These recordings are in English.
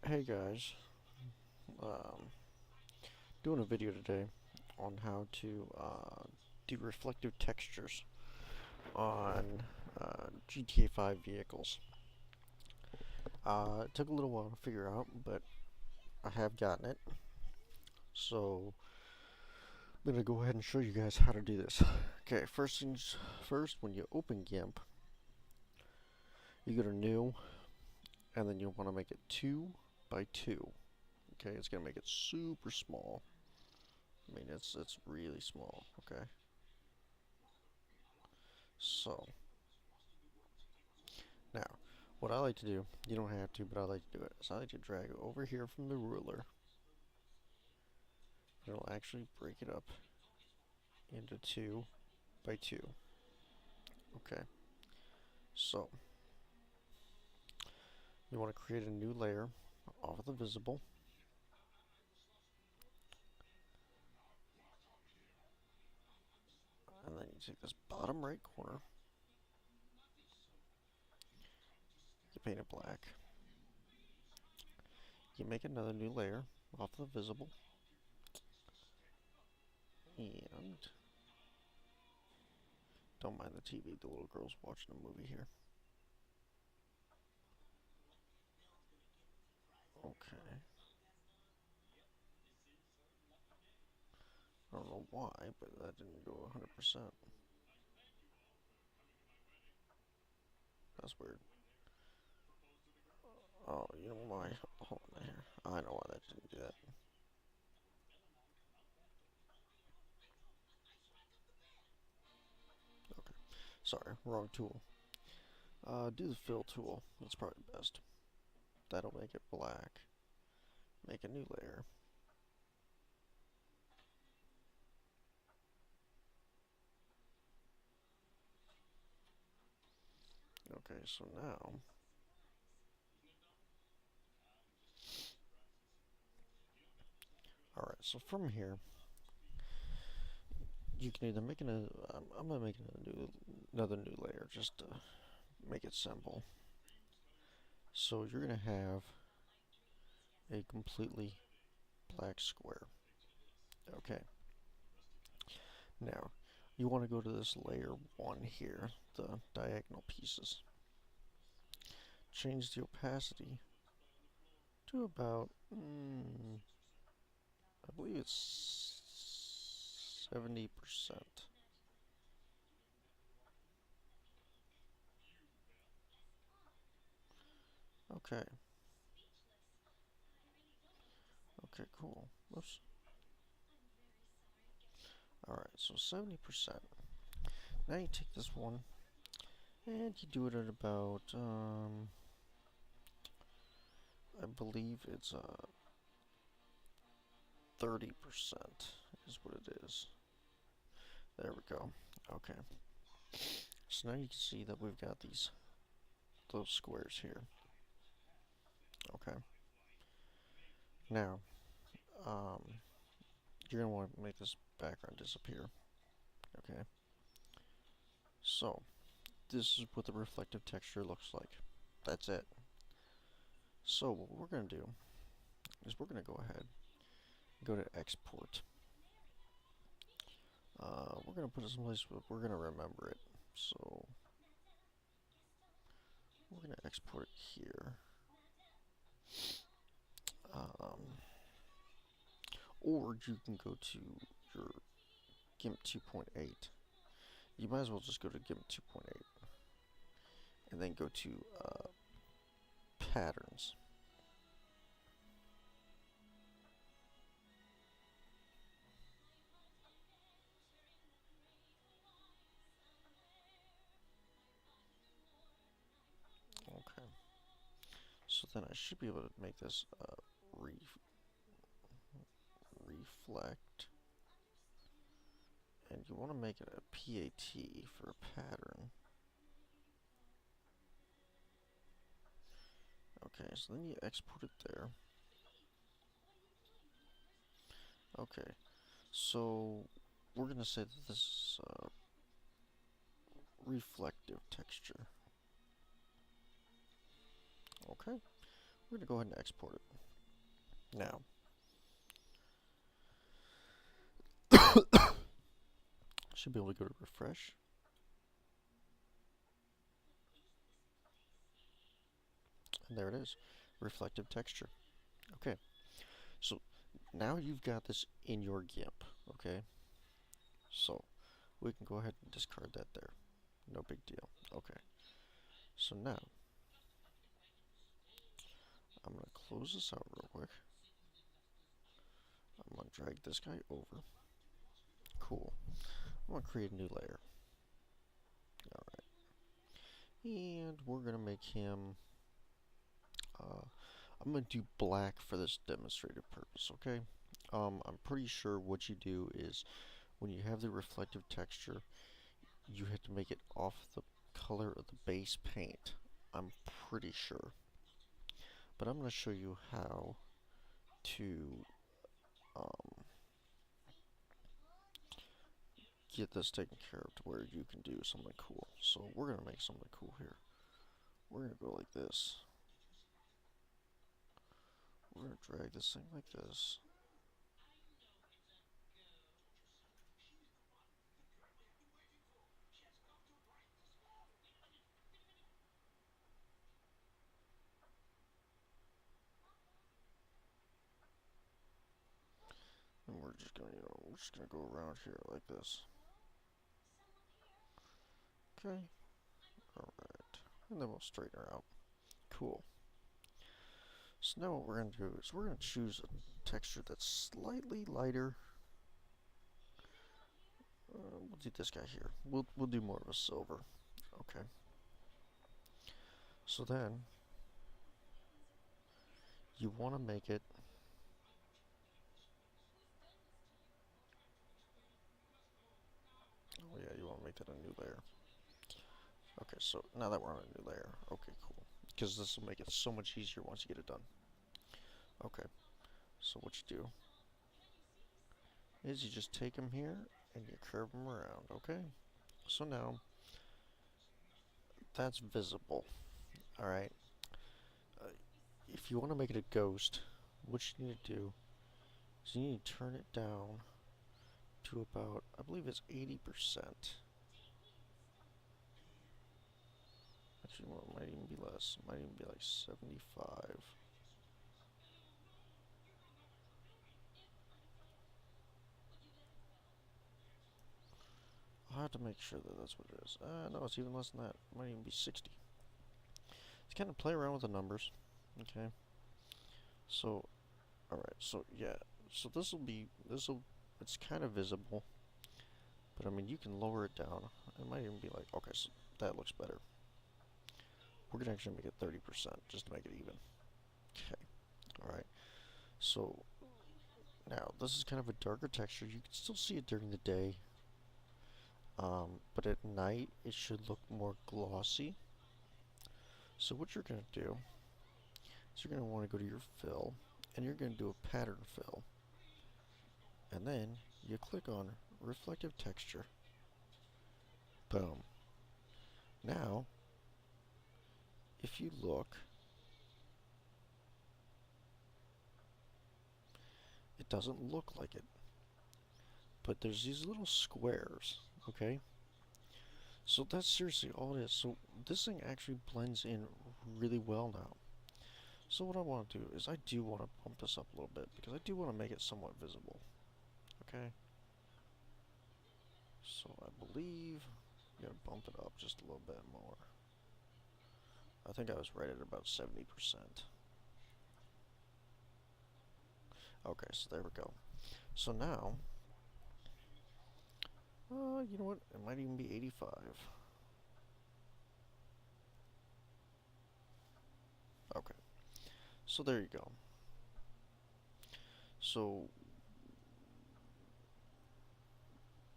Hey guys, um, doing a video today on how to do reflective textures on GTA 5 vehicles. It took a little while to figure out, but I have gotten it. So I'm gonna go ahead and show you guys how to do this. Okay, first things first, when you open GIMP, you go to New, and then you want to make it 2 by 2. Okay, it's gonna make it super small. I mean, it's really small. Okay. So, now, what I like to do, you don't have to, but I like to do it, is I like to drag it over here from the ruler. It'll actually break it up into 2 by 2. Okay, so, you want to create a new layer off of the visible. And then you take this bottom right corner, you paint it black. You make another new layer off the visible. And don't mind the TV, the little girl's watching a movie here. Okay. I don't know why, but that didn't go 100%. That's weird. Oh, you know why? Hold on here. I know why that didn't do that. Okay. Sorry, wrong tool. Do the fill tool. That's probably best. That'll make it black. Make a new layer. Okay, so now alright, so from here you can either make I'm gonna make another new layer just to make it simple. So you're gonna have a completely black square. Okay. Now you want to go to this layer 1 here, the diagonal pieces. Change the opacity to about, I believe it's 70%. Okay. Okay, cool. Whoops. Alright, so 70%. Now you take this one, and you do it at about, I believe it's 30% is what it is. There we go. Okay. So now you can see that we've got those squares here. Okay. Now, you're gonna want to make this background disappear. Okay. So, this is what the reflective texture looks like. That's it. So what we're gonna do is we're gonna go ahead and go to export. We're gonna put it someplace where we're gonna remember it. So we're gonna export it here. Or you can go to your GIMP 2.8. You might as well just go to GIMP 2.8 and then go to patterns. Okay. So then I should be able to make this reflect. And you want to make it a PAT for a pattern. Okay, so then you export it there. Okay, so we're going to say that this is reflective texture. Okay, we're going to go ahead and export it. Now, should be able to go to refresh. And there it is, reflective texture. Okay, so now you've got this in your GIMP, okay? So we can go ahead and discard that there. No big deal. Okay, so now I'm going to close this out real quick. I'm going to drag this guy over. Cool. I'm going to create a new layer. Alright. And we're going to make him... I'm going to do black for this demonstrative purpose, okay? I'm pretty sure what you do is when you have the reflective texture, you have to make it off the color of the base paint. I'm pretty sure. But I'm going to show you how to get this taken care of to where you can do something cool. So we're going to make something cool here. We're going to go like this. We're going to drag this thing like this. And we're just going to go around here like this. Okay. Alright. And then we'll straighten her out. Cool. So now what we're going to do is we're going to choose a texture that's slightly lighter. We'll do this guy here. We'll do more of a silver. Okay. So then you want to make it oh yeah, you want to make that a new layer. Okay, so now that we're on a new layer, okay, cool. Because this will make it so much easier once you get it done. Okay, so what you do is you just take them here and you curve them around, okay? So now, that's visible, alright? If you want to make it a ghost, what you need to do is you need to turn it down to about, I believe it's 80%. Actually, well, it might even be less. It might even be like 75. I'll have to make sure that that's what it is. No, it's even less than that. It might even be 60. Just kind of play around with the numbers. Okay. So, alright, so yeah. So it's kind of visible. But I mean, you can lower it down. It might even be like, okay, so that looks better. We're going to actually make it 30% just to make it even. Okay. Alright. So, now, this is kind of a darker texture. You can still see it during the day. But at night, it should look more glossy. So what you're going to do is you're going to want to go to your fill, and you're going to do a pattern fill. And then you click on reflective texture. Boom. Now, if you look, it doesn't look like it. But there's these little squares, okay? So that's seriously all it is. So this thing actually blends in really well now. So what I want to do is I do want to bump this up a little bit because I do want to make it somewhat visible. Okay? So I believe I'm going to bump it up just a little bit more. I think I was right at about 70%. Okay, so there we go. So now, you know what? It might even be 85. Okay. So there you go. So,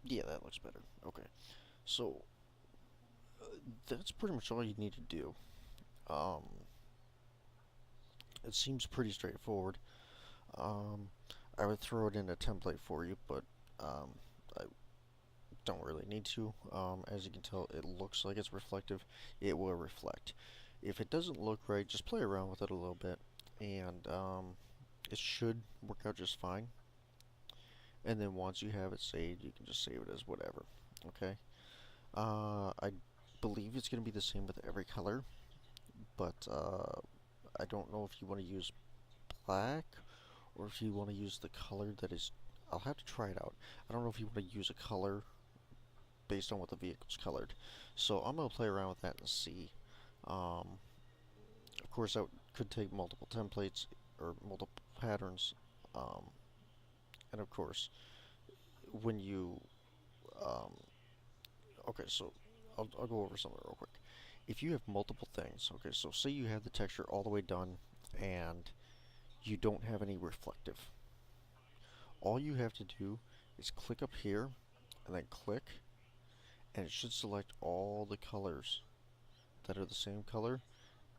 yeah, that looks better. Okay. So, that's pretty much all you need to do. It seems pretty straightforward. I would throw it in a template for you, but I don't really need to. As you can tell, it looks like it's reflective. It will reflect. If it doesn't look right, just play around with it a little bit. and it should work out just fine. And then once you have it saved, you can just save it as whatever. Okay. I believe it's going to be the same with every color, but I don't know if you want to use black or if you want to use the color that is. I'll have to try it out. I don't know if you want to use a color based on what the vehicle's colored. So I'm going to play around with that and see. Of course, that could take multiple templates or multiple patterns. Um, and of course, when you um, okay, so I'll go over something real quick. If you have multiple things, okay, so say you have the texture all the way done and you don't have any reflective. All you have to do is click up here and then click, and it should select all the colors that are the same color,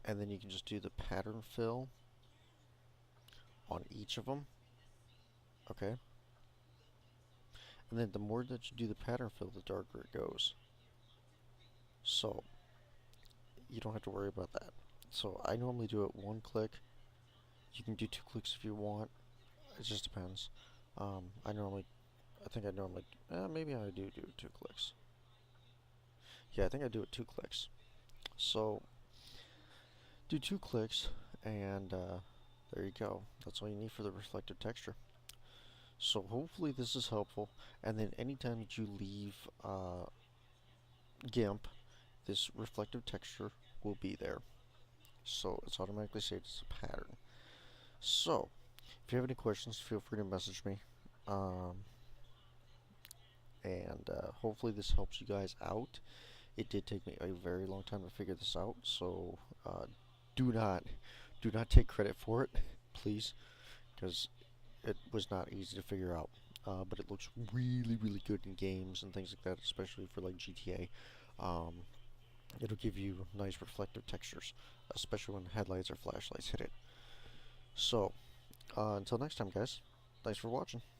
and then you can just do the pattern fill on each of them, okay? And then the more that you do the pattern fill, the darker it goes. So you don't have to worry about that. So I normally do it one click. You can do 2 clicks if you want. It just depends. I think I normally, maybe I do 2 clicks. Yeah, I think I do it 2 clicks. So do 2 clicks, and there you go. That's all you need for the reflective texture. So hopefully this is helpful. And then anytime that you leave GIMP, this reflective texture will be there. So it's automatically saved as a pattern. So if you have any questions, feel free to message me. And hopefully this helps you guys out. It did take me a very long time to figure this out, so do not take credit for it, please, because it was not easy to figure out. But it looks really, really good in games and things like that, especially for like GTA. It'll give you nice reflective textures, especially when headlights or flashlights hit it. So, until next time, guys, thanks for watching.